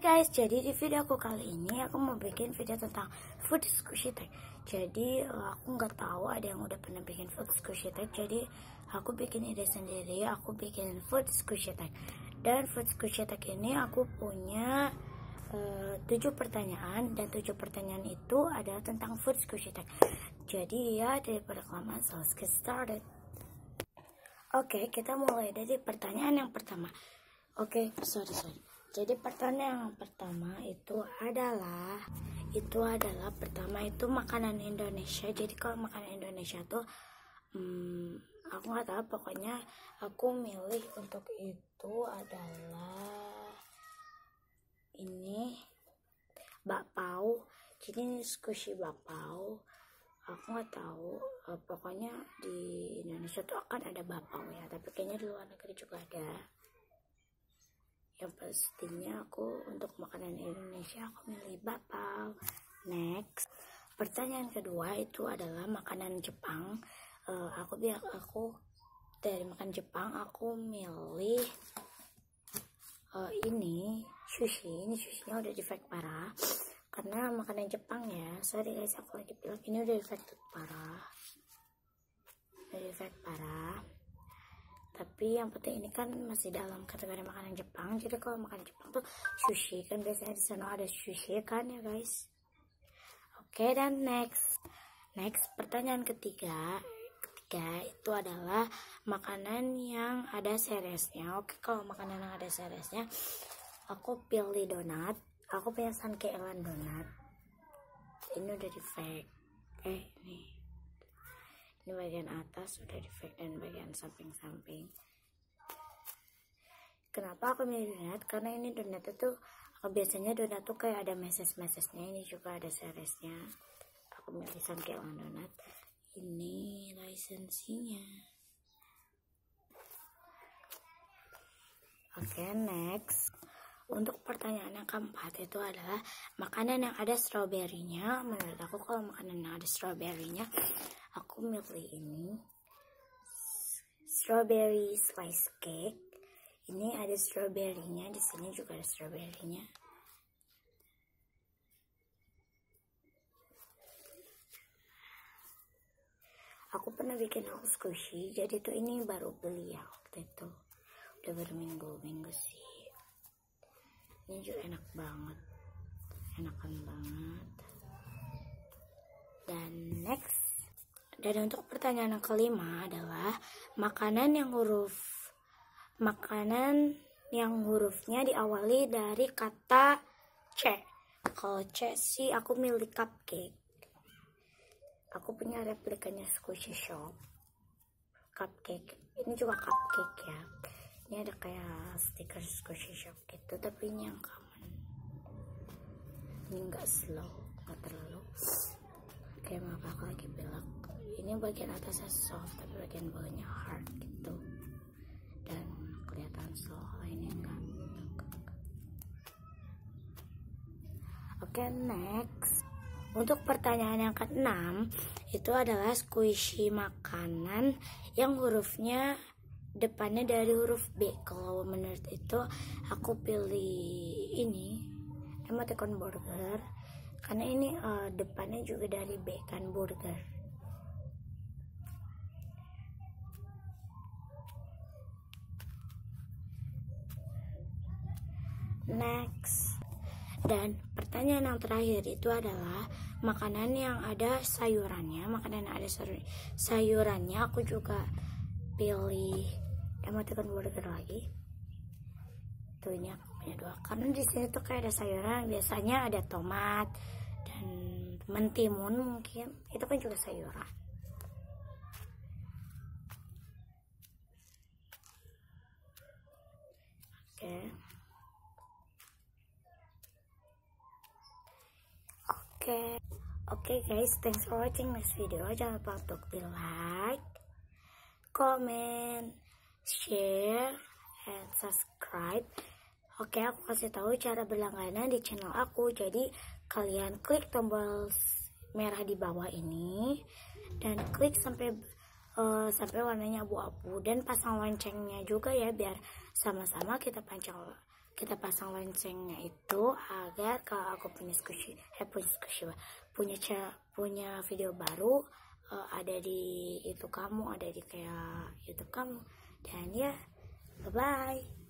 Guys, jadi di video aku kali ini aku mau bikin video tentang food squishy tag. Jadi aku nggak tahu ada yang udah pernah bikin food squishy tag. Jadi aku bikin ide sendiri, aku bikin food squishy tag. Dan food squishy tag ini aku punya 7 pertanyaan, dan 7 pertanyaan itu adalah tentang food squishy tag. Jadi ya, daripada kelamaan, so let's get started. Oke, kita mulai dari pertanyaan yang pertama. Oke, sorry. Jadi pertanyaan yang pertama itu adalah pertama itu makanan Indonesia. Jadi kalau makanan Indonesia tuh aku nggak tahu, pokoknya aku milih untuk itu adalah ini bakpao. Jadi ini squishy bakpao. Aku nggak tahu, pokoknya di Indonesia tuh akan ada bakpao ya, tapi kayaknya di luar negeri juga ada. Yang pastinya aku untuk makanan Indonesia aku milih bakpao. Next, pertanyaan kedua itu adalah makanan Jepang. Aku dari makan Jepang aku milih ini sushi. Ini sushinya udah defect parah karena makanan Jepang ya. Sorry guys, aku lagi bilang ini udah defect parah. Tapi yang penting ini kan masih dalam kategori makanan Jepang. Jadi kalau makanan Jepang tuh sushi, kan biasanya di sana ada sushi kan ya guys. Oke, dan next pertanyaan ketiga itu adalah makanan yang ada seresnya. Oke, kalau makanan yang ada seresnya aku pilih donat. Aku punya Sankeelan donat. Ini udah defect. Ini bagian atas udah defect dan bagian samping-samping. Kenapa aku milih donat? Karena ini donat itu biasanya donat tuh kayak ada meses-mesesnya. Ini juga ada seresnya. Aku milih Sankeelan donat. Ini lisensinya. Oke, next. Untuk pertanyaan yang keempat itu adalah makanan yang ada stroberinya. Menurut aku kalau makanan yang ada stroberinya, aku milih ini strawberry slice cake. Ini ada stroberinya, di sini juga ada stroberinya. Aku pernah bikin aku squishy, jadi tuh ini baru beli ya waktu itu. Udah berminggu sih. Ini juga enakan banget. Dan next. Dan untuk pertanyaan yang kelima adalah makanan yang hurufnya diawali dari kata C. Kalau C sih aku milih cupcake. Aku punya replikanya Squishy Shop. Cupcake. Ini juga cupcake ya. Ini ada kayak stiker Squishy Shop gitu, tapi ini yang common. Ini enggak slow, enggak terlalu. Oke, maaf aku lagi belak. Ini bagian atasnya soft, tapi bagian bawahnya hard gitu. Dan kelihatan slow, ini enggak. Oke, next. Untuk pertanyaan yang ke-6 itu adalah squishy makanan yang hurufnya depannya dari huruf B. Kalau menurut itu aku pilih ini emoticon burger, karena ini depannya juga dari B kan, burger. Next. Dan pertanyaan yang terakhir itu adalah makanan yang ada sayurannya. Makanan yang ada sayurannya aku juga pilih emoticon burger lagi. Tuh, ini aku punya 2. Karena di sini tuh kayak ada sayuran. Biasanya ada tomat dan mentimun mungkin. Itu kan juga sayuran. Oke guys, thanks for watching this video. Jangan lupa untuk di like, comment, share, and subscribe. Oke, aku kasih tahu cara berlangganan di channel aku. Jadi kalian klik tombol merah di bawah ini dan klik sampai warnanya abu-abu, dan pasang loncengnya juga ya, biar sama-sama kita kita pasang loncengnya itu agar kalau aku punya punya video baru ada di itu kamu, ada di kayak YouTube kamu. Dan ya, bye bye.